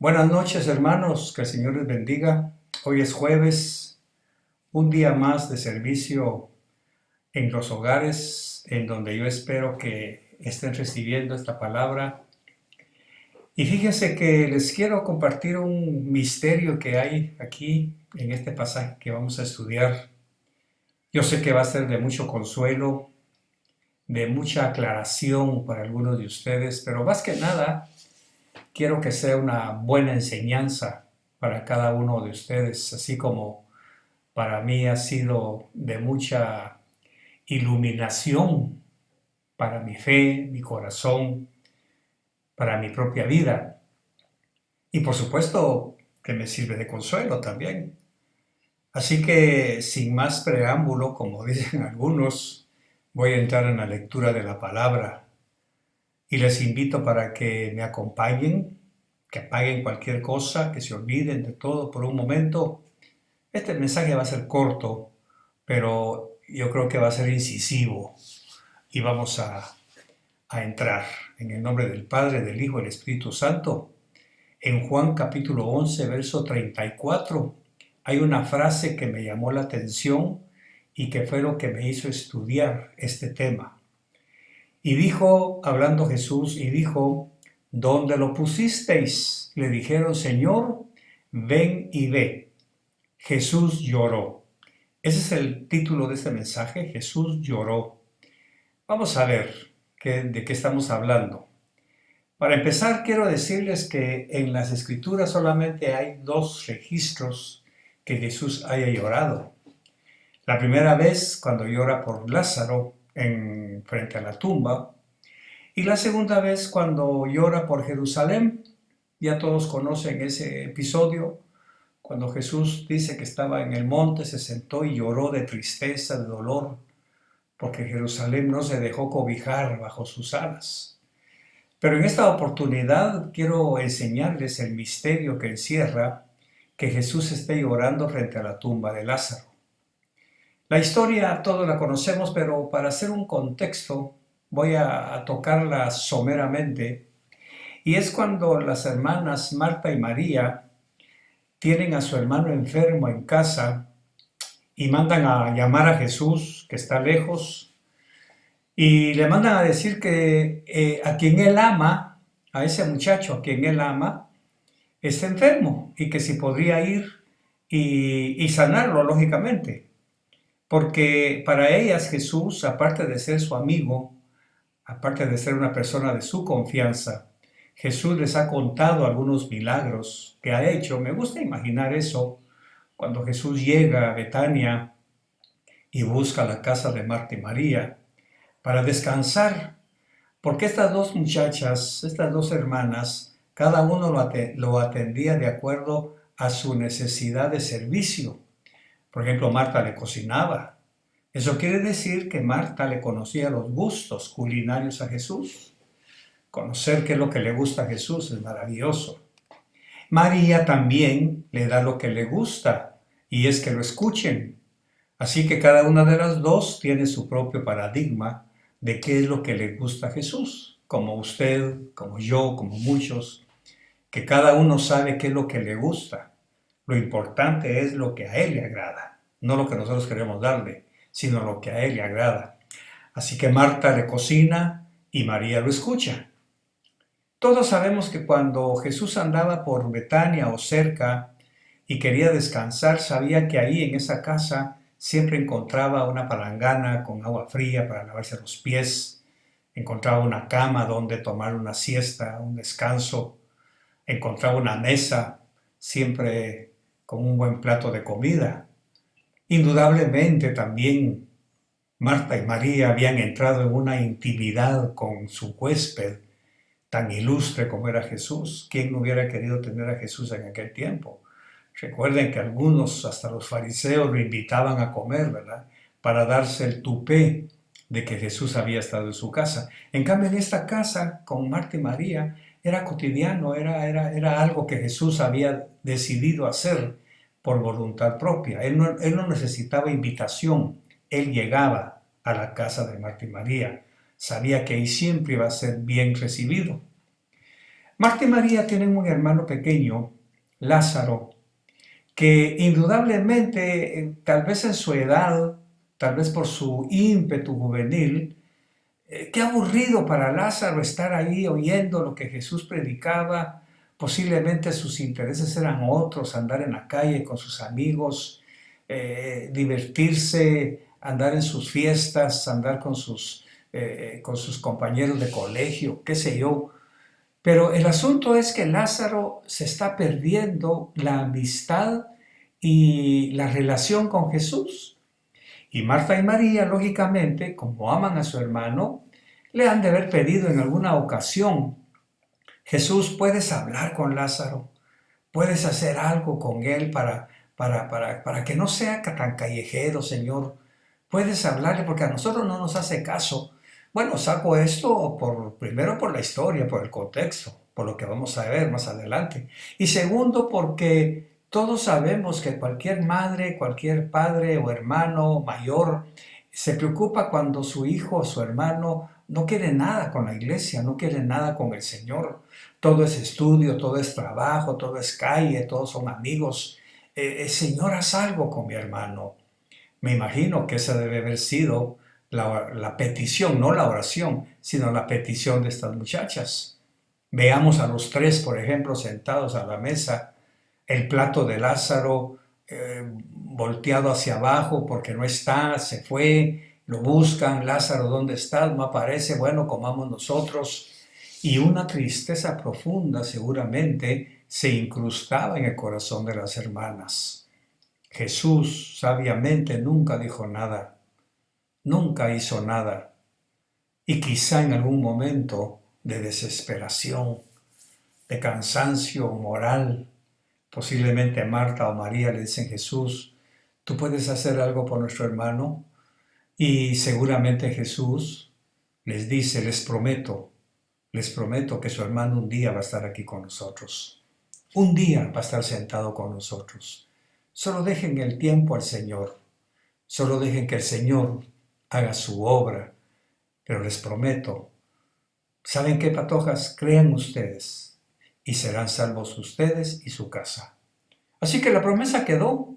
Buenas noches, hermanos, que el Señor les bendiga. Hoy es jueves, un día más de servicio en los hogares, en donde yo espero que estén recibiendo esta palabra. Y fíjense que les quiero compartir un misterio que hay aquí en este pasaje que vamos a estudiar. Yo sé que va a ser de mucho consuelo, de mucha aclaración para algunos de ustedes, pero más que nada quiero que sea una buena enseñanza para cada uno de ustedes, así como para mí ha sido de mucha iluminación para mi fe, mi corazón, para mi propia vida. Y por supuesto que me sirve de consuelo también. Así que sin más preámbulo, como dicen algunos, voy a entrar en la lectura de la palabra y les invito para que me acompañen, que apaguen cualquier cosa, que se olviden de todo por un momento. Este mensaje va a ser corto, pero yo creo que va a ser incisivo y vamos a entrar en el nombre del Padre, del Hijo y del Espíritu Santo. En Juan capítulo 11, verso 34, hay una frase que me llamó la atención y que fue lo que me hizo estudiar este tema. Y dijo, hablando Jesús, y dijo, ¿dónde lo pusisteis? Le dijeron, Señor, ven y ve. Jesús lloró. Ese es el título de este mensaje, Jesús lloró. Vamos a ver de qué estamos hablando. Para empezar, quiero decirles que en las Escrituras solamente hay dos registros que Jesús haya llorado. La primera vez cuando llora por Lázaro frente a la tumba, y la segunda vez cuando llora por Jerusalén. Ya todos conocen ese episodio, cuando Jesús dice que estaba en el monte, se sentó y lloró de tristeza, de dolor, porque Jerusalén no se dejó cobijar bajo sus alas. Pero en esta oportunidad quiero enseñarles el misterio que encierra que Jesús esté llorando frente a la tumba de Lázaro. La historia todos la conocemos, pero para hacer un contexto voy a tocarla someramente. Y es cuando las hermanas Marta y María tienen a su hermano enfermo en casa y mandan a llamar a Jesús, que está lejos, y le mandan a decir que a quien él ama, a ese muchacho a quien él ama, está enfermo y que si podría ir y sanarlo, lógicamente. Porque para ellas Jesús, aparte de ser su amigo, aparte de ser una persona de su confianza, Jesús les ha contado algunos milagros que ha hecho. Me gusta imaginar eso cuando Jesús llega a Betania y busca la casa de Marta y María para descansar, porque estas dos muchachas, estas dos hermanas, cada uno lo atendía de acuerdo a su necesidad de servicio. Por ejemplo, Marta le cocinaba. Eso quiere decir que Marta le conocía los gustos culinarios a Jesús. Conocer qué es lo que le gusta a Jesús es maravilloso. María también le da lo que le gusta, y es que lo escuchen. Así que cada una de las dos tiene su propio paradigma de qué es lo que le gusta a Jesús, como usted, como yo, como muchos, que cada uno sabe qué es lo que le gusta. Lo importante es lo que a Él le agrada, no lo que nosotros queremos darle, sino lo que a Él le agrada. Así que Marta le cocina y María lo escucha. Todos sabemos que cuando Jesús andaba por Betania o cerca y quería descansar, sabía que ahí en esa casa siempre encontraba una palangana con agua fría para lavarse los pies, encontraba una cama donde tomar una siesta, un descanso, encontraba una mesa siempre con un buen plato de comida. Indudablemente también Marta y María habían entrado en una intimidad con su huésped tan ilustre como era Jesús. ¿Quién no hubiera querido tener a Jesús en aquel tiempo? Recuerden que algunos, hasta los fariseos, lo invitaban a comer, ¿verdad? Para darse el tupé de que Jesús había estado en su casa. En cambio, en esta casa, con Marta y María, era cotidiano, era algo que Jesús había decidido hacer por voluntad propia. Él no necesitaba invitación, él llegaba a la casa de Marta y María. Sabía que ahí siempre iba a ser bien recibido. Marta y María tienen un hermano pequeño, Lázaro, que indudablemente, tal vez en su edad, tal vez por su ímpetu juvenil, qué aburrido para Lázaro estar ahí oyendo lo que Jesús predicaba. Posiblemente sus intereses eran otros, andar en la calle con sus amigos, divertirse, andar en sus fiestas, andar con sus compañeros de colegio, qué sé yo. Pero el asunto es que Lázaro se está perdiendo la amistad y la relación con Jesús. Y Marta y María, lógicamente, como aman a su hermano, le han de haber pedido en alguna ocasión: Jesús, ¿puedes hablar con Lázaro? ¿Puedes hacer algo con él para que no sea tan callejero, Señor? ¿Puedes hablarle? Porque a nosotros no nos hace caso. Bueno, saco esto primero por la historia, por el contexto, por lo que vamos a ver más adelante. Y segundo, porque todos sabemos que cualquier madre, cualquier padre o hermano mayor se preocupa cuando su hijo o su hermano no quiere nada con la iglesia, no quiere nada con el Señor. Todo es estudio, todo es trabajo, todo es calle, todos son amigos. Señor, haz algo con mi hermano. Me imagino que esa debe haber sido la petición, no la oración, sino la petición de estas muchachas. Veamos a los tres, por ejemplo, sentados a la mesa, el plato de Lázaro volteado hacia abajo porque no está, se fue, lo buscan: Lázaro, ¿dónde estás? No aparece, bueno, comamos nosotros. Y una tristeza profunda seguramente se incrustaba en el corazón de las hermanas. Jesús sabiamente nunca dijo nada, nunca hizo nada, y quizá en algún momento de desesperación, de cansancio moral, posiblemente Marta o María le dicen: Jesús, ¿tú puedes hacer algo por nuestro hermano? Y seguramente Jesús les dice: les prometo que su hermano un día va a estar aquí con nosotros. Un día va a estar sentado con nosotros. Solo dejen el tiempo al Señor. Solo dejen que el Señor haga su obra. Pero les prometo, ¿saben qué, patojas? Crean ustedes y serán salvos ustedes y su casa. Así que la promesa quedó.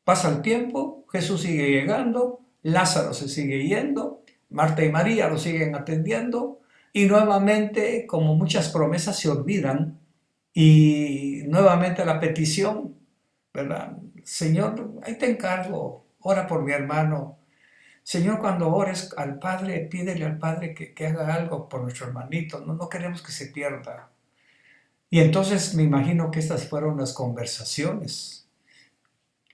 Pasa el tiempo, Jesús sigue llegando, Lázaro se sigue yendo, Marta y María lo siguen atendiendo, y nuevamente, como muchas promesas se olvidan, y nuevamente la petición, ¿verdad? Señor, ahí te encargo, ora por mi hermano. Señor, cuando ores al Padre, pídele al Padre que haga algo por nuestro hermanito. No, no queremos que se pierda. Y entonces me imagino que estas fueron las conversaciones,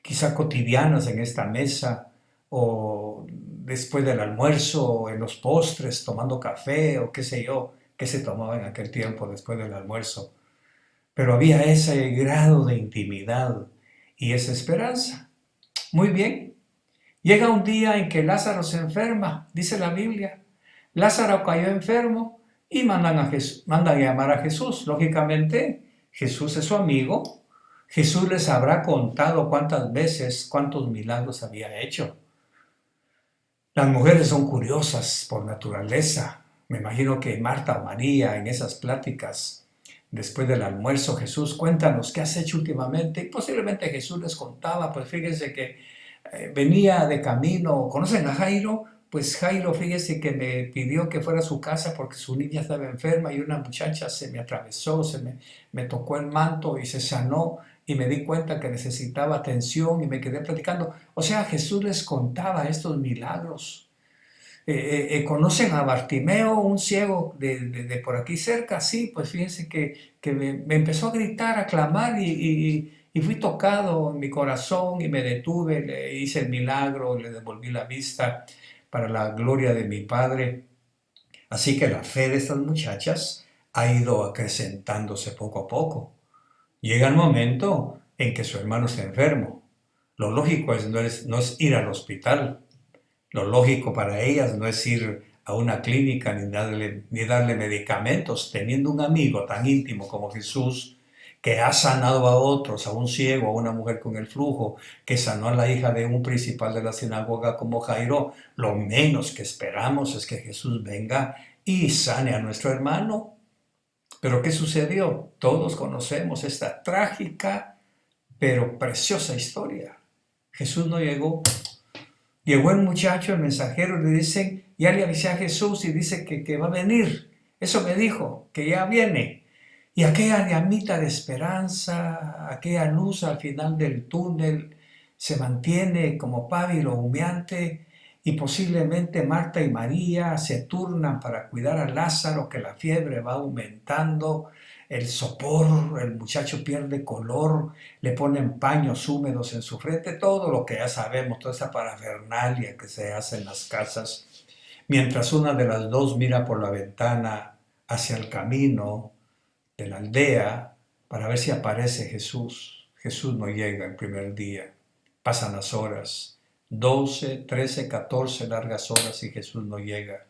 quizá cotidianas en esta mesa, o después del almuerzo, o en los postres, tomando café, o qué sé yo, qué se tomaba en aquel tiempo después del almuerzo. Pero había ese grado de intimidad y esa esperanza. Muy bien. Llega un día en que Lázaro se enferma, dice la Biblia. Lázaro cayó enfermo y mandan a llamar a Jesús. Lógicamente, Jesús es su amigo. Jesús les habrá contado cuántas veces, cuántos milagros había hecho. Las mujeres son curiosas por naturaleza. Me imagino que Marta o María, en esas pláticas después del almuerzo: Jesús, cuéntanos qué has hecho últimamente. Y posiblemente Jesús les contaba: pues fíjense que venía de camino. ¿Conocen a Jairo? Pues Jairo, fíjese que me pidió que fuera a su casa porque su niña estaba enferma, y una muchacha se me atravesó, me tocó el manto y se sanó, y me di cuenta que necesitaba atención y me quedé platicando. O sea, Jesús les contaba estos milagros. ¿Conocen a Bartimeo, un ciego de por aquí cerca? Sí, pues fíjense que me empezó a gritar, a clamar, y fui tocado en mi corazón y me detuve, le hice el milagro, le devolví la vista para la gloria de mi Padre. Así que la fe de estas muchachas ha ido acrecentándose poco a poco. Llega el momento en que su hermano está enfermo. Lo lógico no es ir al hospital. Lo lógico para ellas no es ir a una clínica ni darle medicamentos, teniendo un amigo tan íntimo como Jesús, que ha sanado a otros, a un ciego, a una mujer con el flujo, que sanó a la hija de un principal de la sinagoga como Jairo. Lo menos que esperamos es que Jesús venga y sane a nuestro hermano. Pero ¿qué sucedió? Todos conocemos esta trágica pero preciosa historia. Jesús no llegó. Llegó el muchacho, el mensajero, y le dicen, ya le avisé a Jesús y dice que va a venir. Eso me dijo, que ya viene. Y aquella llamita de esperanza, aquella luz al final del túnel, se mantiene como pábilo humeante y posiblemente Marta y María se turnan para cuidar a Lázaro, que la fiebre va aumentando, el sopor, el muchacho pierde color, le ponen paños húmedos en su frente, todo lo que ya sabemos, toda esa parafernalia que se hace en las casas, mientras una de las dos mira por la ventana hacia el camino de la aldea para ver si aparece Jesús. Jesús no llega el primer día. Pasan las horas, 12, 13, 14 largas horas y Jesús no llega.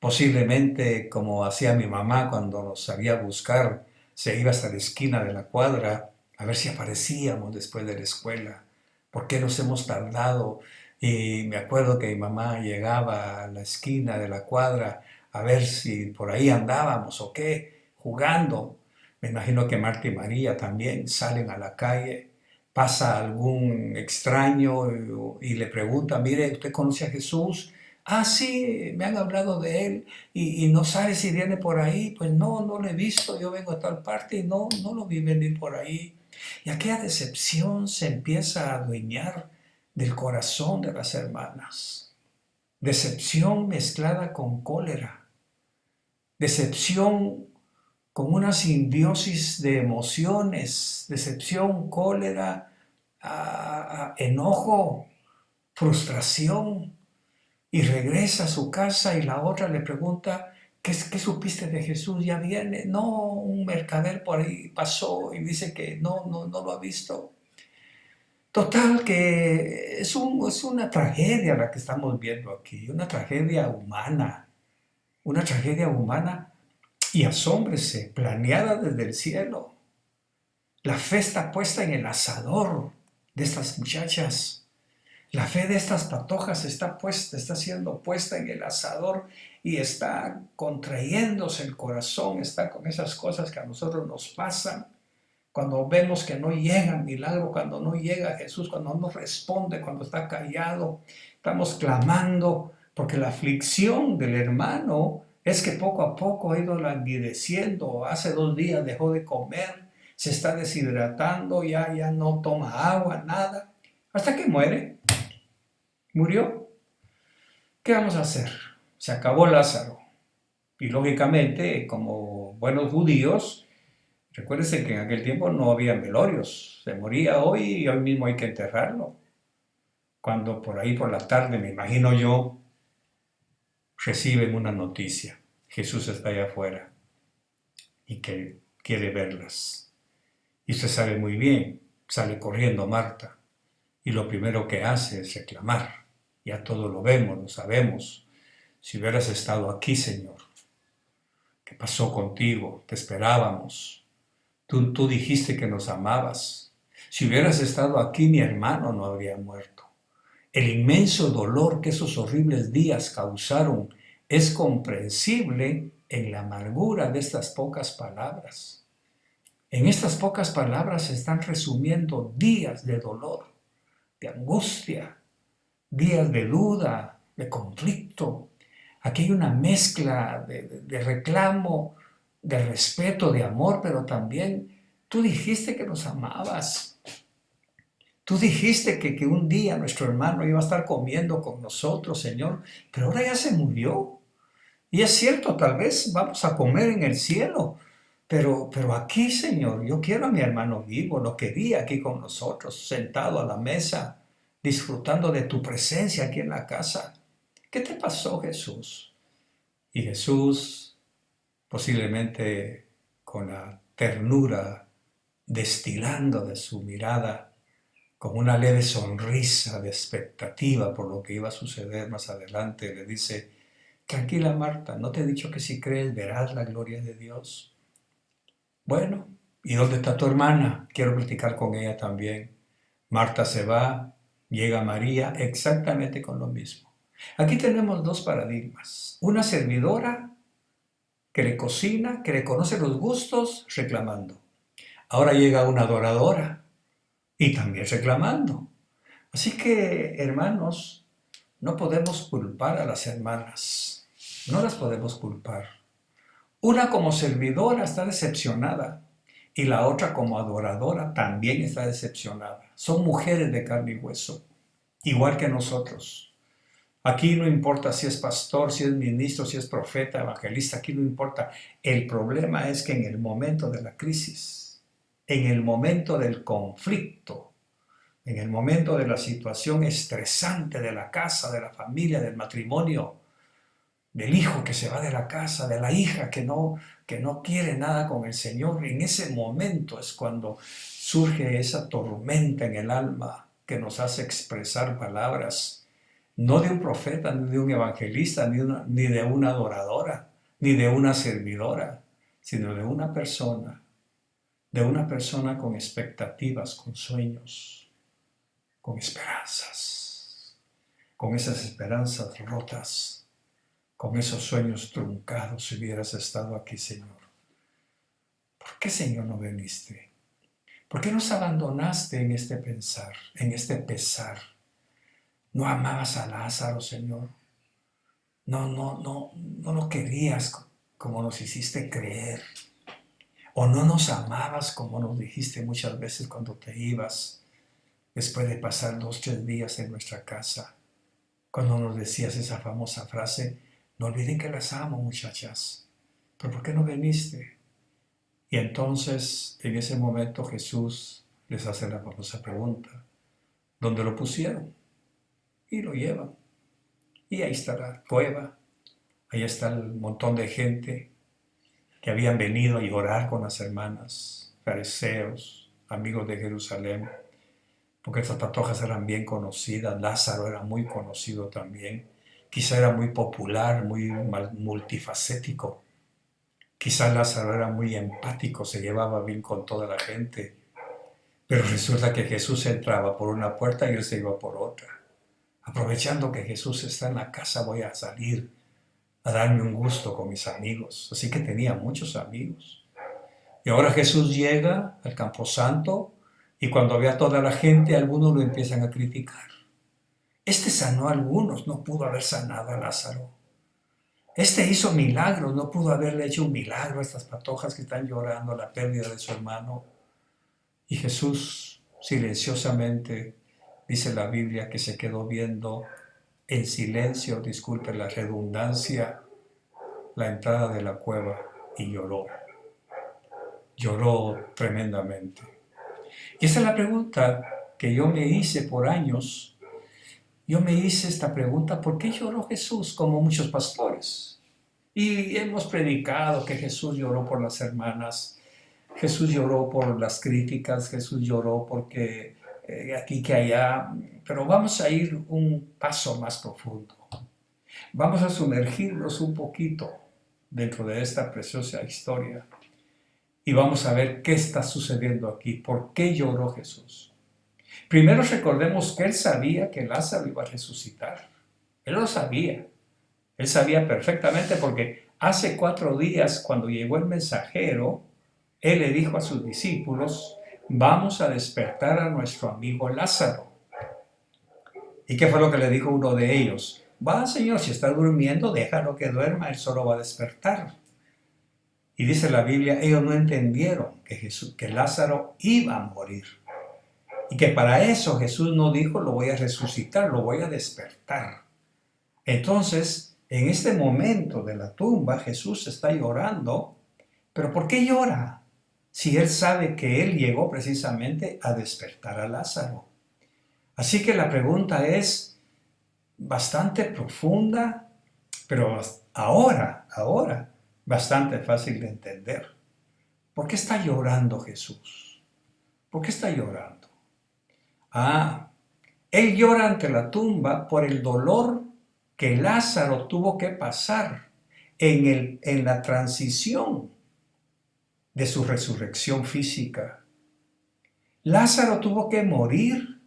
Posiblemente, como hacía mi mamá cuando nos salía a buscar, se iba hasta la esquina de la cuadra a ver si aparecíamos después de la escuela. ¿Por qué nos hemos tardado? Y me acuerdo que mi mamá llegaba a la esquina de la cuadra a ver si por ahí andábamos o qué, jugando. Me imagino que Marta y María también salen a la calle, pasa algún extraño y le pregunta, mire, ¿usted conoce a Jesús? Ah, sí, me han hablado de él y no sabe si viene por ahí. Pues no, no lo he visto, yo vengo a tal parte y no lo vi venir por ahí. Y aquella decepción se empieza a adueñar del corazón de las hermanas. Decepción mezclada con cólera. Decepción con una simbiosis de emociones. Decepción, cólera, enojo, frustración. Y regresa a su casa y la otra le pregunta, ¿qué supiste de Jesús? ¿Ya viene? No, un mercader por ahí pasó y dice que no lo ha visto. Total, que es una tragedia la que estamos viendo aquí, una tragedia humana y asómbrese, planeada desde el cielo. La fe está puesta en el asador de estas muchachas. La fe de estas patojas está siendo puesta en el asador y está contrayéndose el corazón, está con esas cosas que a nosotros nos pasan. Cuando vemos que no llega el milagro, cuando no llega Jesús, cuando no nos responde, cuando está callado, estamos clamando, porque la aflicción del hermano es que poco a poco ha ido languideciendo. Hace 2 días dejó de comer, se está deshidratando, ya no toma agua, nada, hasta que muere. Murió. ¿Qué vamos a hacer? Se acabó Lázaro. Y lógicamente, como buenos judíos, recuérdense que en aquel tiempo no había velorios. Se moría hoy y hoy mismo hay que enterrarlo. Cuando por ahí por la tarde, me imagino yo, reciben una noticia. Jesús está allá afuera y que quiere verlas. Y usted sabe muy bien, sale corriendo Marta y lo primero que hace es reclamar. Ya todo lo vemos, lo sabemos. Si hubieras estado aquí, Señor, ¿qué pasó contigo? Te esperábamos. Tú dijiste que nos amabas. Si hubieras estado aquí, mi hermano no habría muerto. El inmenso dolor que esos horribles días causaron es comprensible en la amargura de estas pocas palabras. En estas pocas palabras se están resumiendo días de dolor, de angustia, días de duda, de conflicto. Aquí hay una mezcla de reclamo, de respeto, de amor, pero también tú dijiste que nos amabas. Tú dijiste que un día nuestro hermano iba a estar comiendo con nosotros, Señor, pero ahora ya se murió. Y es cierto, tal vez vamos a comer en el cielo, pero aquí, Señor, yo quiero a mi hermano vivo, lo quería aquí con nosotros, sentado a la mesa, disfrutando de tu presencia aquí en la casa. ¿Qué te pasó, Jesús? Y Jesús, posiblemente con la ternura destilando de su mirada, con una leve sonrisa de expectativa por lo que iba a suceder más adelante, le dice, tranquila Marta, ¿no te he dicho que si crees verás la gloria de Dios? Bueno, ¿y dónde está tu hermana? Quiero platicar con ella también. Marta se va, llega María exactamente con lo mismo. Aquí tenemos dos paradigmas, una servidora que le cocina, que le conoce los gustos, reclamando. Ahora llega una adoradora y también reclamando. Así que, hermanos, no podemos culpar a las hermanas. No las podemos culpar. Una como servidora está decepcionada y la otra como adoradora también está decepcionada. Son mujeres de carne y hueso, igual que nosotros. Aquí no importa si es pastor, si es ministro, si es profeta, evangelista, aquí no importa. El problema es que en el momento de la crisis, en el momento del conflicto, en el momento de la situación estresante de la casa, de la familia, del matrimonio, del hijo que se va de la casa, de la hija que no quiere nada con el Señor, en ese momento es cuando surge esa tormenta en el alma que nos hace expresar palabras, no de un profeta, ni de un evangelista, ni de una adoradora, ni de una servidora, sino de una persona con expectativas, con sueños, con esperanzas, con esas esperanzas rotas, con esos sueños truncados. Si hubieras estado aquí, Señor. ¿Por qué, Señor, no viniste? ¿Por qué nos abandonaste en este pensar, en este pesar? ¿No amabas a Lázaro, Señor? No lo querías como nos hiciste creer. ¿O no nos amabas como nos dijiste muchas veces cuando te ibas, después de pasar 2, 3 días en nuestra casa? Cuando nos decías esa famosa frase, no olviden que las amo, muchachas. ¿Pero por qué no viniste? Y entonces, en ese momento, Jesús les hace la famosa pregunta. ¿Dónde lo pusieron? Y lo llevan. Y ahí está la cueva. Ahí está el montón de gente que habían venido a llorar con las hermanas, fariseos, amigos de Jerusalén, porque estas patojas eran bien conocidas. Lázaro era muy conocido también. Quizá era muy popular, muy multifacético. Quizá Lázaro era muy empático, se llevaba bien con toda la gente. Pero resulta que Jesús entraba por una puerta y él se iba por otra. Aprovechando que Jesús está en la casa, voy a salir a darme un gusto con mis amigos. Así que tenía muchos amigos. Y ahora Jesús llega al camposanto y cuando ve a toda la gente, algunos lo empiezan a criticar. Este sanó a algunos, no pudo haber sanado a Lázaro. Este hizo milagros, no pudo haberle hecho un milagro a estas patojas que están llorando la pérdida de su hermano. Y Jesús silenciosamente, dice la Biblia, que se quedó viendo en silencio, disculpe la redundancia, la entrada de la cueva y lloró. Lloró tremendamente. Y esa es la pregunta que yo me hice por años. Yo me hice esta pregunta, ¿por qué lloró Jesús como muchos pastores? Y hemos predicado que Jesús lloró por las hermanas, Jesús lloró por las críticas, Jesús lloró porque aquí que allá, pero vamos a ir un paso más profundo. Vamos a sumergirnos un poquito dentro de esta preciosa historia y vamos a ver qué está sucediendo aquí, por qué lloró Jesús. Primero recordemos que él sabía que Lázaro iba a resucitar. Él lo sabía. Él sabía perfectamente porque hace 4 días, cuando llegó el mensajero, él le dijo a sus discípulos, vamos a despertar a nuestro amigo Lázaro. ¿Y qué fue lo que le dijo uno de ellos? Va, Señor, si está durmiendo, déjalo que duerma, él solo va a despertar. Y dice la Biblia, ellos no entendieron que Lázaro iba a morir. Y que para eso Jesús no dijo, lo voy a resucitar, lo voy a despertar. Entonces, en este momento de la tumba, Jesús está llorando. ¿Pero por qué llora? Si él sabe que él llegó precisamente a despertar a Lázaro. Así que la pregunta es bastante profunda, pero ahora, bastante fácil de entender. ¿Por qué está llorando Jesús? ¿Por qué está llorando? Él llora ante la tumba por el dolor que Lázaro tuvo que pasar en la transición de su resurrección física. Lázaro tuvo que morir,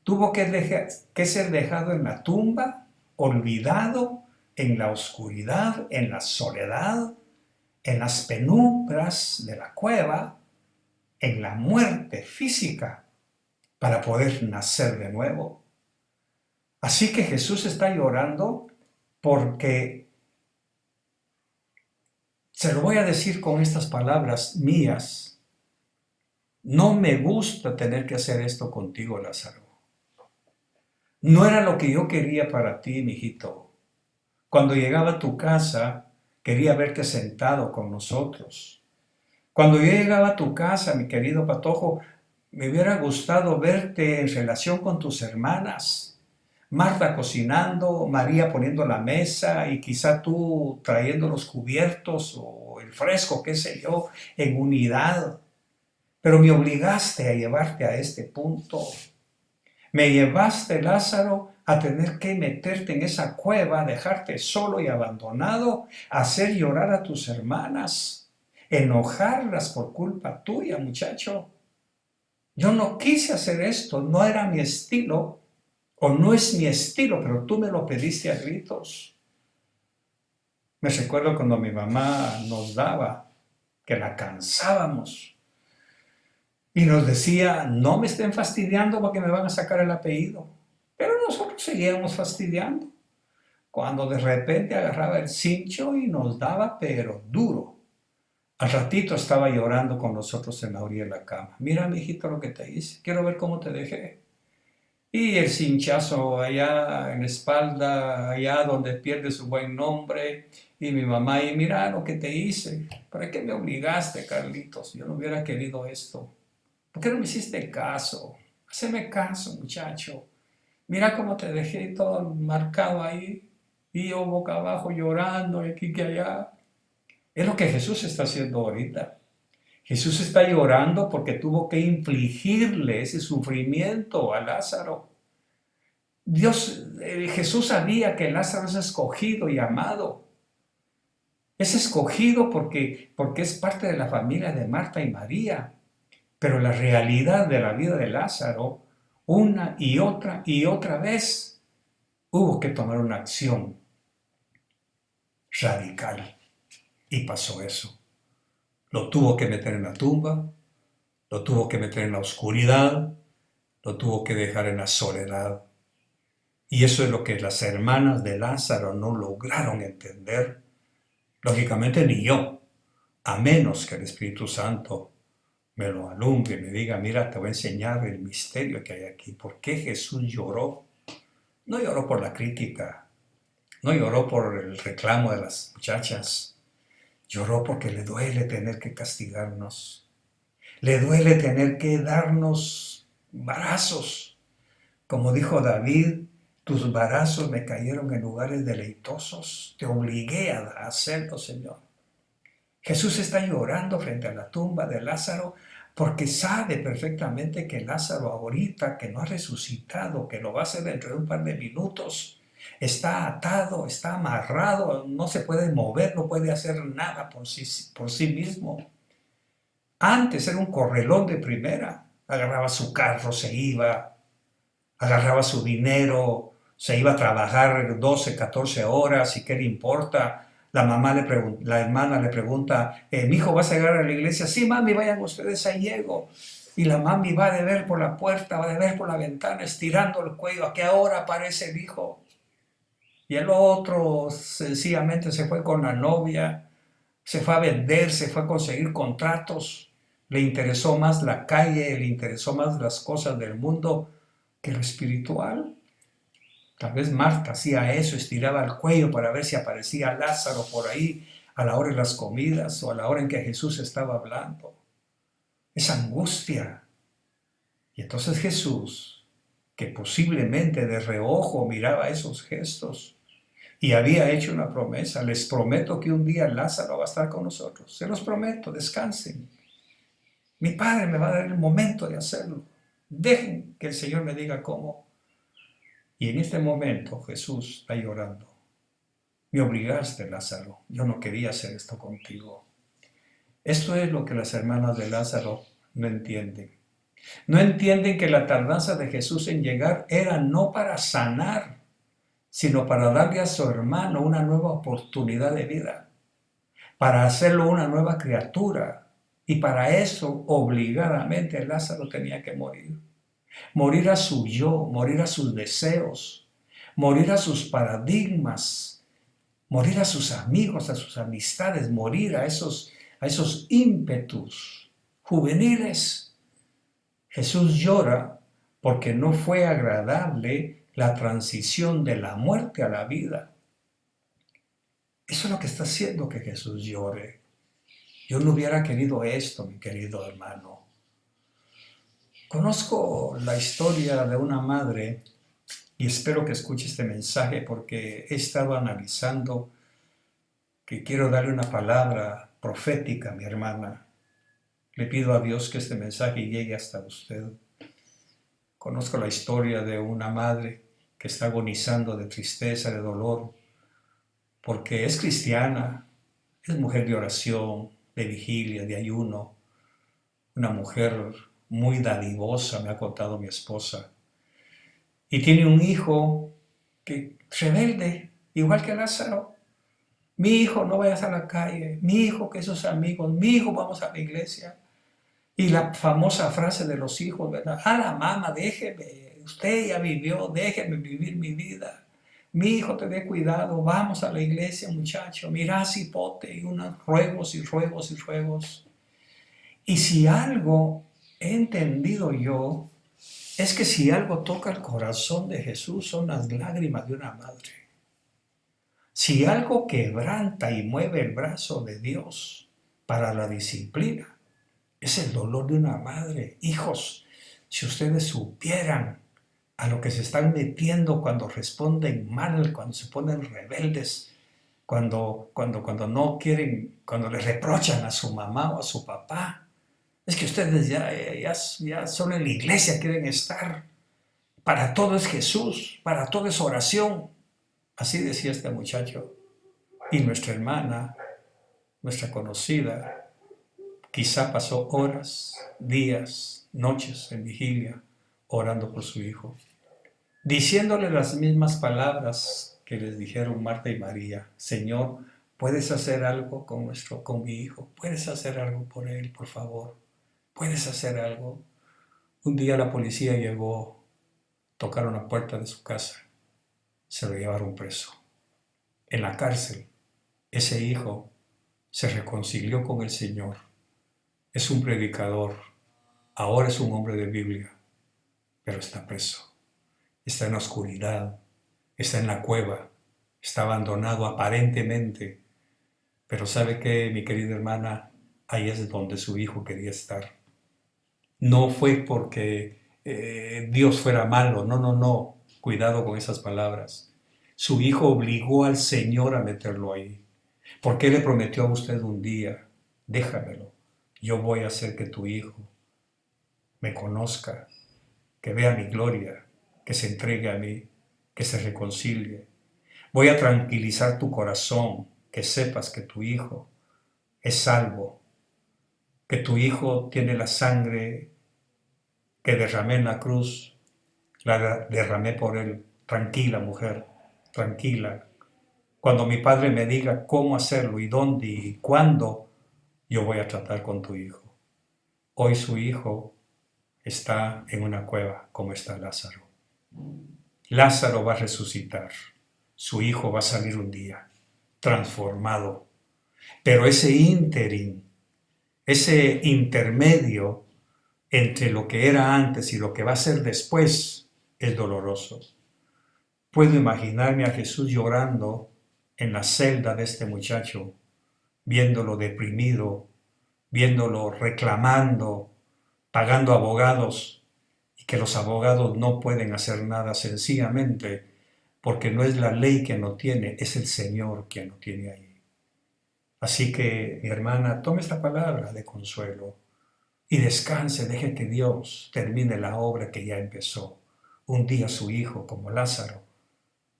tuvo que ser dejado en la tumba, olvidado, en la oscuridad, en la soledad, en las penumbras de la cueva, en la muerte física, para poder nacer de nuevo. Así que Jesús está llorando porque, se lo voy a decir con estas palabras mías, no me gusta tener que hacer esto contigo, Lázaro. No era lo que yo quería para ti, mijito. Cuando llegaba a tu casa, quería verte sentado con nosotros. Cuando yo llegaba a tu casa, mi querido Patojo, me hubiera gustado verte en relación con tus hermanas. Marta cocinando, María poniendo la mesa y quizá tú trayendo los cubiertos o el fresco, qué sé yo, en unidad. Pero me obligaste a llevarte a este punto. Me llevaste, Lázaro, a tener que meterte en esa cueva, dejarte solo y abandonado, hacer llorar a tus hermanas, enojarlas por culpa tuya, muchacho. Yo no quise hacer esto, no era mi estilo, o no es mi estilo, pero tú me lo pediste a gritos. Me recuerdo cuando mi mamá nos daba, que la cansábamos, y nos decía, no me estén fastidiando porque me van a sacar el apellido. Pero nosotros seguíamos fastidiando. Cuando de repente agarraba el cincho y nos daba, pero duro. Al ratito estaba llorando con nosotros en la orilla de la cama. Mira, mijito, lo que te hice. Quiero ver cómo te dejé. Y el cinchazo allá en la espalda, allá donde pierde su buen nombre. Y mi mamá, y mira lo que te hice. ¿Para qué me obligaste, Carlitos? Yo no hubiera querido esto. ¿Por qué no me hiciste caso? Haceme caso, muchacho. Mira cómo te dejé todo marcado ahí. Y yo boca abajo llorando, y aquí que allá. Es lo que Jesús está haciendo ahorita. Jesús está llorando porque tuvo que infligirle ese sufrimiento a Lázaro. Jesús sabía que Lázaro es escogido y amado. Es escogido porque es parte de la familia de Marta y María. Pero la realidad de la vida de Lázaro, una y otra vez, hubo que tomar una acción radical. Y pasó eso. Lo tuvo que meter en la tumba, lo tuvo que meter en la oscuridad, lo tuvo que dejar en la soledad. Y eso es lo que las hermanas de Lázaro no lograron entender. Lógicamente ni yo, a menos que el Espíritu Santo me lo alumbre y me diga, mira, te voy a enseñar el misterio que hay aquí. ¿Por qué Jesús lloró? No lloró por la crítica, no lloró por el reclamo de las muchachas, lloró porque le duele tener que castigarnos, le duele tener que darnos varazos. Como dijo David, tus varazos me cayeron en lugares deleitosos, te obligué a hacerlo, Señor. Jesús está llorando frente a la tumba de Lázaro porque sabe perfectamente que Lázaro ahorita, que no ha resucitado, que lo va a hacer dentro de un par de minutos, está atado, está amarrado, no se puede mover, no puede hacer nada por sí mismo. Antes era un correlón de primera, agarraba su carro, se iba, agarraba su dinero, se iba a trabajar 12, 14 horas y qué le importa. La hermana le pregunta, mi hijo, ¿vas a llegar a la iglesia? Sí, mami, vayan ustedes, ahí llego. Y la mami va de ver por la puerta, va de ver por la ventana, estirando el cuello, ¿a qué hora aparece el hijo? Y el otro sencillamente se fue con la novia, se fue a vender, se fue a conseguir contratos, le interesó más la calle, le interesó más las cosas del mundo que lo espiritual. Tal vez Marta hacía eso, estiraba el cuello para ver si aparecía Lázaro por ahí a la hora de las comidas o a la hora en que Jesús estaba hablando. Esa angustia. Y entonces Jesús, que posiblemente de reojo miraba esos gestos y había hecho una promesa, les prometo que un día Lázaro va a estar con nosotros. Se los prometo, descansen. Mi Padre me va a dar el momento de hacerlo. Dejen que el Señor me diga cómo. Y en este momento Jesús está llorando. Me obligaste, Lázaro. Yo no quería hacer esto contigo. Esto es lo que las hermanas de Lázaro no entienden. No entienden que la tardanza de Jesús en llegar era no para sanar, sino para darle a su hermano una nueva oportunidad de vida. para hacerlo una nueva criatura. Y para eso, obligadamente, Lázaro tenía que morir. Morir a su yo, morir a sus deseos, morir a sus paradigmas, morir a sus amigos, a sus amistades, morir a esos ímpetus juveniles. Jesús llora porque no fue agradable la transición de la muerte a la vida. Eso es lo que está haciendo que Jesús llore. Yo no hubiera querido esto, mi querido hermano. Conozco la historia de una madre y espero que escuche este mensaje porque he estado analizando que quiero darle una palabra profética a mi hermana. Le pido a Dios que este mensaje llegue hasta usted. Conozco la historia de una madre que está agonizando de tristeza, de dolor, porque es cristiana, es mujer de oración, de vigilia, de ayuno, una mujer muy dadivosa, me ha contado mi esposa, y tiene un hijo que rebelde, igual que Lázaro. Mi hijo, no vayas a la calle, mi hijo, que esos amigos, mi hijo, vamos a la iglesia. Y la famosa frase de los hijos, ¿verdad? A la mamá, déjeme, usted ya vivió, déjeme vivir mi vida. Mi hijo, te dé cuidado, vamos a la iglesia, muchacho, mira cipote, y unos ruegos y ruegos y ruegos. Y si algo he entendido yo, es que si algo toca el corazón de Jesús son las lágrimas de una madre. Si algo quebranta y mueve el brazo de Dios para la disciplina, es el dolor de una madre. Hijos, si ustedes supieran a lo que se están metiendo cuando responden mal, cuando se ponen rebeldes, cuando no quieren, cuando le reprochan a su mamá o a su papá. Es que ustedes ya solo en la iglesia quieren estar. Para todo es Jesús, para todo es oración. Así decía este muchacho. Y nuestra hermana, nuestra conocida, quizá pasó horas, días, noches en vigilia orando por su hijo, diciéndole las mismas palabras que les dijeron Marta y María. Señor, ¿puedes hacer algo con mi hijo? ¿Puedes hacer algo por él, por favor? ¿Puedes hacer algo? Un día la policía llegó, tocaron la puerta de su casa, se lo llevaron preso. En la cárcel, ese hijo se reconcilió con el Señor. Es un predicador, ahora es un hombre de Biblia, pero está preso. Está en la oscuridad, está en la cueva, está abandonado aparentemente. Pero ¿sabe qué, mi querida hermana? Ahí es donde su hijo quería estar. No fue porque Dios fuera malo, no, no, no. Cuidado con esas palabras. Su hijo obligó al Señor a meterlo ahí. Porque Él le prometió a usted un día, déjamelo, yo voy a hacer que tu hijo me conozca, que vea mi gloria, que se entregue a mí, que se reconcilie. Voy a tranquilizar tu corazón, que sepas que tu hijo es salvo, que tu hijo tiene la sangre que derramé en la cruz, la derramé por él. Tranquila, mujer, tranquila. Cuando mi padre me diga cómo hacerlo y dónde y cuándo, yo voy a tratar con tu hijo. Hoy su hijo está en una cueva como está Lázaro. Lázaro va a resucitar. Su hijo va a salir un día, transformado. Pero ese ínterin, ese intermedio entre lo que era antes y lo que va a ser después, es doloroso. Puedo imaginarme a Jesús llorando en la celda de este muchacho, viéndolo deprimido, viéndolo reclamando, pagando abogados, y que los abogados no pueden hacer nada sencillamente porque no es la ley quien lo tiene, es el Señor quien lo tiene ahí. Así que, mi hermana, tome esta palabra de consuelo y descanse, deje que Dios termine la obra que ya empezó. Un día su hijo, como Lázaro,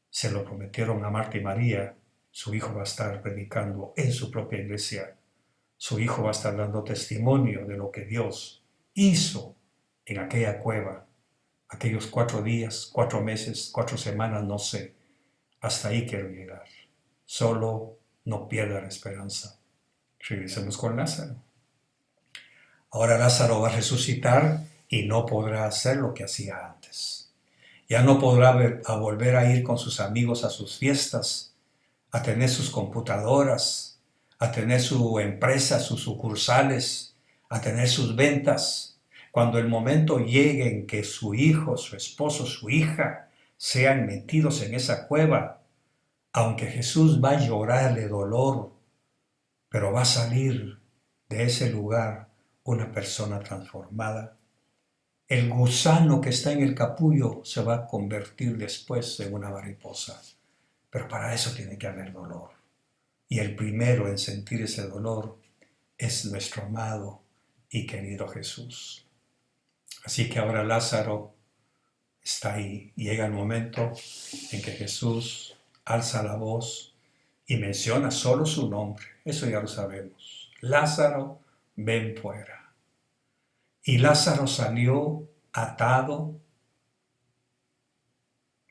se lo prometieron a Marta y María, su hijo va a estar predicando en su propia iglesia. Su hijo va a estar dando testimonio de lo que Dios hizo en aquella cueva, aquellos 4 días, 4 meses, 4 semanas, no sé. Hasta ahí quiero llegar. Solo no pierda la esperanza. Regresemos con Lázaro. Ahora Lázaro va a resucitar y no podrá hacer lo que hacía antes. Ya no podrá volver a ir con sus amigos a sus fiestas, a tener sus computadoras, a tener su empresa, sus sucursales, a tener sus ventas. Cuando el momento llegue en que su hijo, su esposo, su hija sean metidos en esa cueva, aunque Jesús va a llorar de dolor, pero va a salir de ese lugar una persona transformada. El gusano que está en el capullo se va a convertir después en una mariposa, pero para eso tiene que haber dolor. Y el primero en sentir ese dolor es nuestro amado y querido Jesús. Así que ahora Lázaro está ahí. Llega el momento en que Jesús alza la voz y menciona solo su nombre. Eso ya lo sabemos. Lázaro, ven fuera. Y Lázaro salió atado,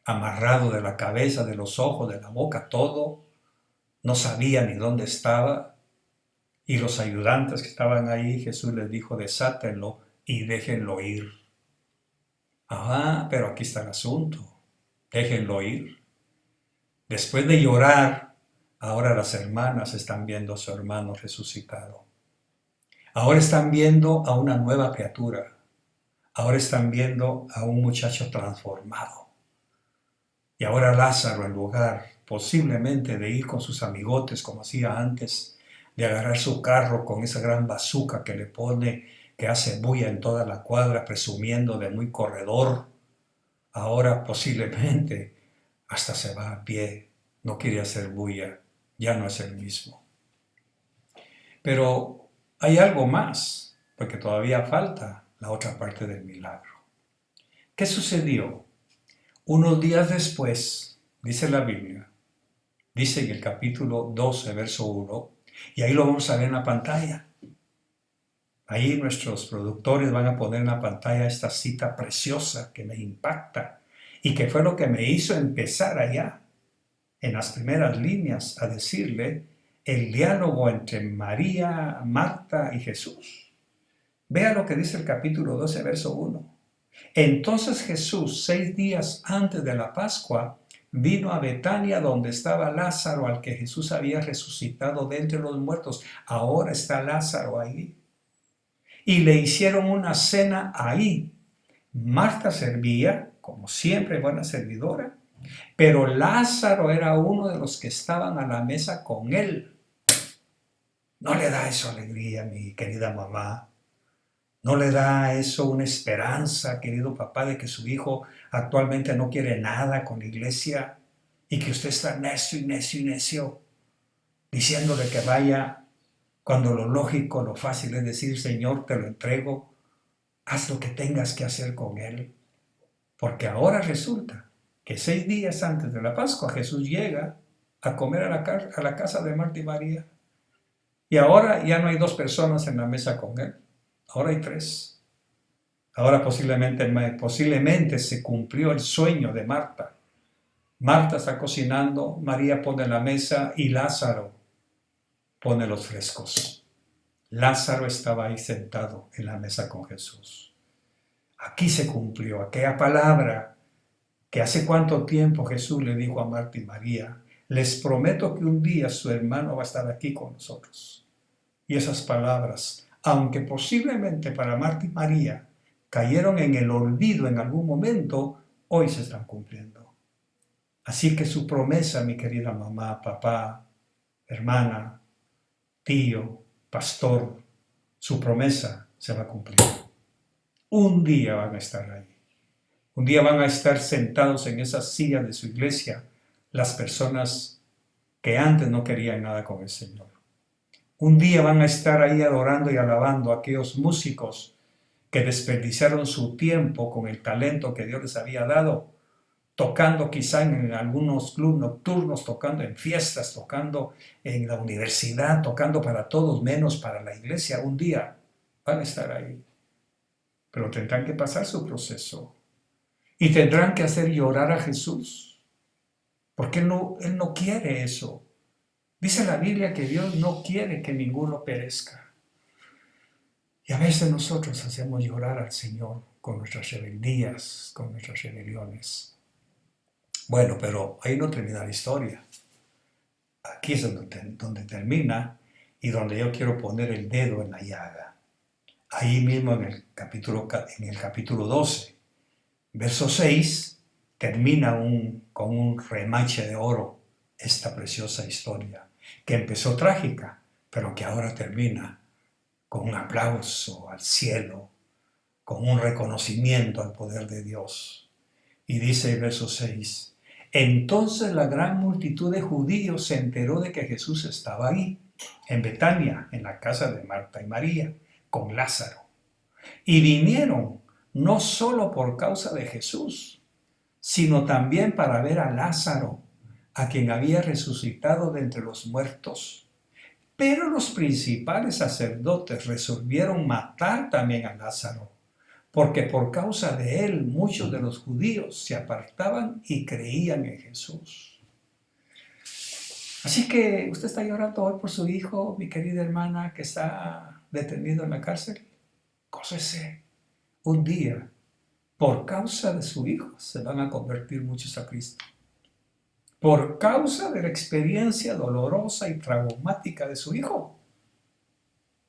amarrado de la cabeza, de los ojos, de la boca, todo. No sabía ni dónde estaba. Y los ayudantes que estaban ahí, Jesús les dijo, desátenlo y déjenlo ir. Pero aquí está el asunto. Déjenlo ir. Después de llorar, ahora las hermanas están viendo a su hermano resucitado. Ahora están viendo a una nueva criatura. Ahora están viendo a un muchacho transformado. Y ahora Lázaro, en lugar posiblemente de ir con sus amigotes como hacía antes, de agarrar su carro con esa gran bazuca que le pone, que hace bulla en toda la cuadra, presumiendo de muy corredor, ahora posiblemente hasta se va a pie, no quiere hacer bulla, ya no es el mismo. Pero hay algo más, porque todavía falta la otra parte del milagro. ¿Qué sucedió? Unos días después, dice la Biblia, dice en el capítulo 12, verso 1, y ahí lo vamos a ver en la pantalla. Ahí nuestros productores van a poner en la pantalla esta cita preciosa que me impacta y que fue lo que me hizo empezar allá, en las primeras líneas, a decirle el diálogo entre María, Marta y Jesús. Vea lo que dice el capítulo 12, verso 1. Entonces Jesús, 6 días antes de la Pascua, vino a Betania donde estaba Lázaro, al que Jesús había resucitado de entre los muertos. Ahora está Lázaro ahí. Y le hicieron una cena ahí. Marta servía, como siempre, buena servidora, pero Lázaro era uno de los que estaban a la mesa con él. ¿No le da eso alegría, mi querida mamá? ¿No le da eso una esperanza, querido papá, de que su hijo actualmente no quiere nada con la iglesia y que usted está necio y necio y necio, diciéndole que vaya cuando lo lógico, lo fácil es decir, Señor, te lo entrego, haz lo que tengas que hacer con él? Porque ahora resulta que 6 días antes de la Pascua Jesús llega a comer a la casa de Marta y María. Y ahora ya no hay 2 personas en la mesa con él, ahora hay 3. Ahora posiblemente se cumplió el sueño de Marta. Marta está cocinando, María pone la mesa y Lázaro pone los frescos. Lázaro estaba ahí sentado en la mesa con Jesús. Aquí se cumplió aquella palabra que hace cuánto tiempo Jesús le dijo a Marta y María: les prometo que un día su hermano va a estar aquí con nosotros. Y esas palabras, aunque posiblemente para Marta y María cayeron en el olvido en algún momento, hoy se están cumpliendo. Así que su promesa, mi querida mamá, papá, hermana, tío, pastor, su promesa se va a cumplir. Un día van a estar ahí. Un día van a estar sentados en esas sillas de su iglesia las personas que antes no querían nada con el Señor. Un día van a estar ahí adorando y alabando a aquellos músicos que desperdiciaron su tiempo con el talento que Dios les había dado, tocando quizá en algunos clubes nocturnos, tocando en fiestas, tocando en la universidad, tocando para todos menos para la iglesia. Un día van a estar ahí, pero tendrán que pasar su proceso y tendrán que hacer llorar a Jesús, porque Él no quiere eso. Dice la Biblia que Dios no quiere que ninguno perezca. Y a veces nosotros hacemos llorar al Señor con nuestras rebeldías, con nuestras rebeliones. Bueno, pero ahí no termina la historia. Aquí es donde termina y donde yo quiero poner el dedo en la llaga. Ahí mismo en el capítulo 12, verso 6, termina con un remache de oro esta preciosa historia, que empezó trágica, pero que ahora termina con un aplauso al cielo, con un reconocimiento al poder de Dios. Y dice el verso 6, entonces la gran multitud de judíos se enteró de que Jesús estaba ahí, en Betania, en la casa de Marta y María, con Lázaro. Y vinieron no solo por causa de Jesús, sino también para ver a Lázaro, a quien había resucitado de entre los muertos. Pero los principales sacerdotes resolvieron matar también a Lázaro, porque por causa de él muchos de los judíos se apartaban y creían en Jesús. Así que usted está llorando hoy por su hijo, mi querida hermana, que está detenido en la cárcel. Gócese. Un día, por causa de su hijo, se van a convertir muchos a Cristo. Por causa de la experiencia dolorosa y traumática de su hijo,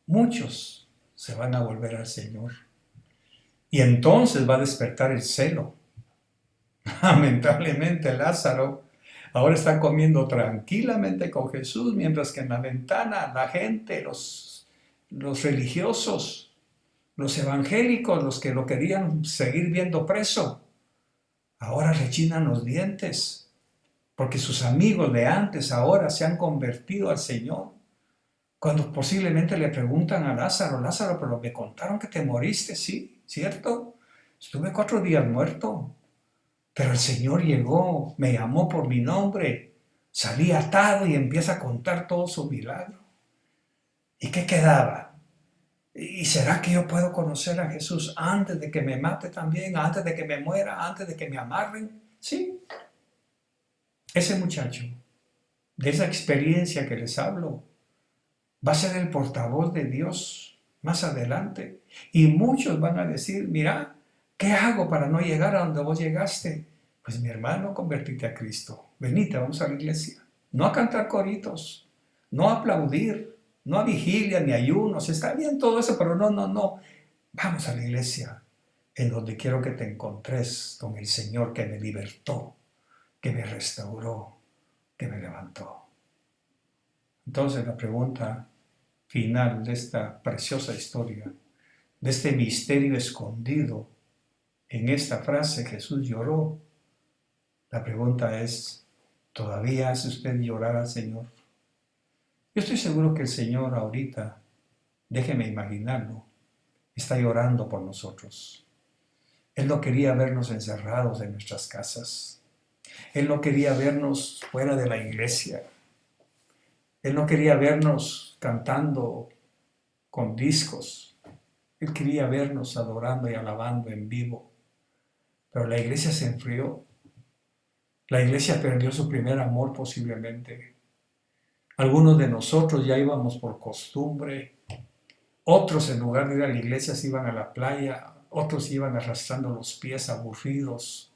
muchos se van a volver al Señor. Y entonces va a despertar el celo. Lamentablemente Lázaro ahora está comiendo tranquilamente con Jesús, mientras que en la ventana la gente, los religiosos, los evangélicos, los que lo querían seguir viendo preso, ahora rechinan los dientes, porque sus amigos de antes ahora se han convertido al Señor. Cuando posiblemente le preguntan a Lázaro, Lázaro, pero me contaron que te moriste, sí, ¿cierto? Estuve 4 días muerto, pero el Señor llegó, me llamó por mi nombre, salí atado y empieza a contar todo su milagro. ¿Y qué quedaba? ¿Y será que yo puedo conocer a Jesús antes de que me mate también, antes de que me muera, antes de que me amarren? Sí. Ese muchacho, de esa experiencia que les hablo, va a ser el portavoz de Dios más adelante. Y muchos van a decir, mira, ¿qué hago para no llegar a donde vos llegaste? Pues mi hermano, convertite a Cristo. Venite, vamos a la iglesia. No a cantar coritos, no a aplaudir, no a vigilia ni ayunos. Está bien todo eso, pero no. Vamos a la iglesia, en donde quiero que te encontres con el Señor que me libertó, que me restauró, que me levantó. Entonces la pregunta final de esta preciosa historia, de este misterio escondido en esta frase, Jesús lloró. La pregunta es, ¿todavía hace usted llorar al Señor? Yo estoy seguro que el Señor ahorita, déjeme imaginarlo, está llorando por nosotros. Él no quería vernos encerrados en nuestras casas. Él no quería vernos fuera de la iglesia. Él no quería vernos cantando con discos. Él quería vernos adorando y alabando en vivo. Pero la iglesia se enfrió. La iglesia perdió su primer amor posiblemente. Algunos de nosotros ya íbamos por costumbre. Otros en lugar de ir a la iglesia se iban a la playa. Otros iban arrastrando los pies aburridos.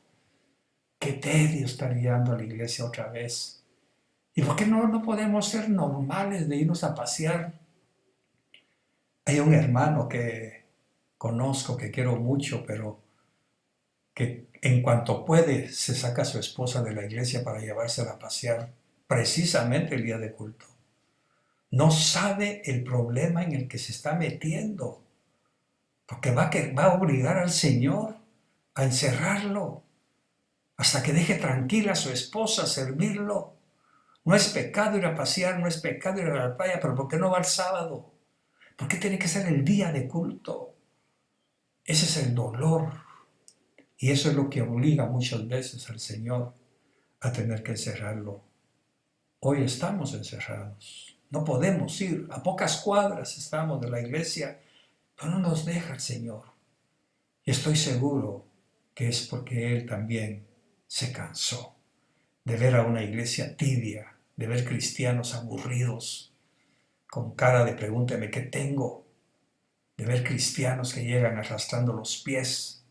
Qué tedio estar guiando a la iglesia otra vez. ¿Y por qué no podemos ser normales de irnos a pasear? Hay un hermano que conozco, que quiero mucho, pero que en cuanto puede se saca a su esposa de la iglesia para llevársela a pasear, precisamente el día de culto. No sabe el problema en el que se está metiendo, porque va a obligar al Señor a encerrarlo hasta que deje tranquila a su esposa, servirlo. No es pecado ir a pasear, no es pecado ir a la playa, pero ¿por qué no va el sábado? ¿Por qué tiene que ser el día de culto? Ese es el dolor. Y eso es lo que obliga muchas veces al Señor a tener que encerrarlo. Hoy estamos encerrados. No podemos ir. A pocas cuadras estamos de la iglesia, pero no nos deja el Señor. Y estoy seguro que es porque Él también se cansó de ver a una iglesia tibia, de ver cristianos aburridos, con cara de pregúnteme qué tengo, de ver cristianos que llegan arrastrando los pies,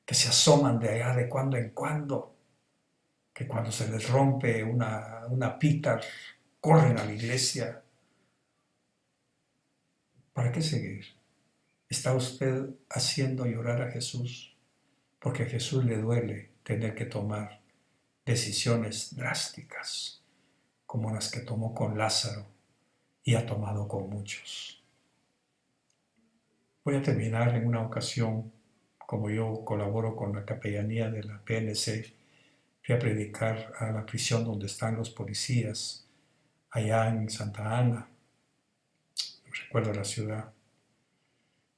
que se asoman de allá de cuando en cuando, que cuando se les rompe una pita, corren a la iglesia. ¿Para qué seguir? ¿Está usted haciendo llorar a Jesús? Porque a Jesús le duele tener que tomar decisiones drásticas, como las que tomó con Lázaro y ha tomado con muchos. Voy a terminar en una ocasión, como yo colaboro con la capellanía de la PNC, fui a predicar a la prisión donde están los policías, allá en Santa Ana, no recuerdo la ciudad.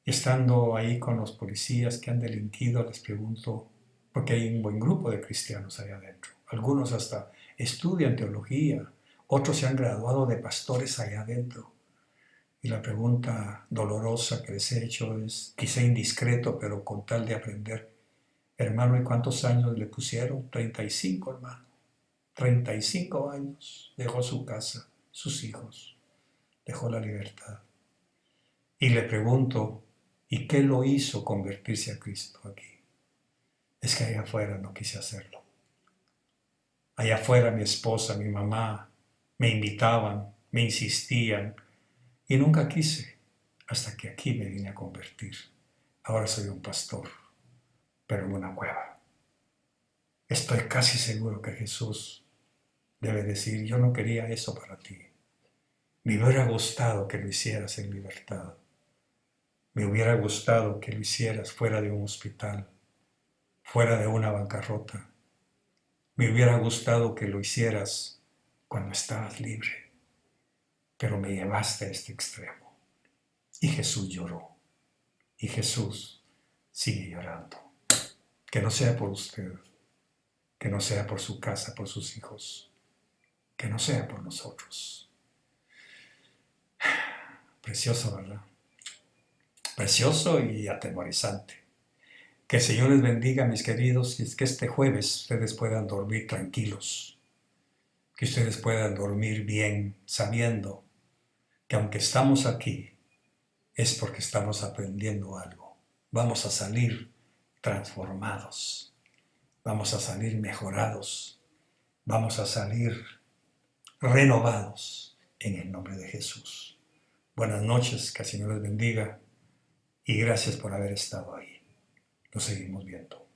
Y estando ahí con los policías que han delinquido, les pregunto, porque hay un buen grupo de cristianos allá adentro. Algunos hasta estudian teología, otros se han graduado de pastores allá adentro. Y la pregunta dolorosa que les he hecho es, quizá indiscreto, pero con tal de aprender, hermano, ¿y cuántos años le pusieron? 35, hermano. 35 años. Dejó su casa, sus hijos, dejó la libertad. Y le pregunto, ¿y qué lo hizo convertirse a Cristo aquí? Es que allá afuera no quise hacerlo. Allá afuera mi esposa, mi mamá, me invitaban, me insistían, y nunca quise, hasta que aquí me vine a convertir. Ahora soy un pastor, pero en una cueva. Estoy casi seguro que Jesús debe decir, yo no quería eso para ti. Me hubiera gustado que lo hicieras en libertad. Me hubiera gustado que lo hicieras fuera de un hospital, fuera de una bancarrota. Me hubiera gustado que lo hicieras cuando estabas libre, pero me llevaste a este extremo. Y Jesús lloró. Y Jesús sigue llorando. Que no sea por usted, que no sea por su casa, por sus hijos, que no sea por nosotros. Precioso, ¿verdad? Precioso y atemorizante. Que el Señor les bendiga, mis queridos, y es que este jueves ustedes puedan dormir tranquilos, que ustedes puedan dormir bien, sabiendo que aunque estamos aquí, es porque estamos aprendiendo algo. Vamos a salir transformados, vamos a salir mejorados, vamos a salir renovados en el nombre de Jesús. Buenas noches, que el Señor les bendiga y gracias por haber estado ahí. Nos seguimos viendo.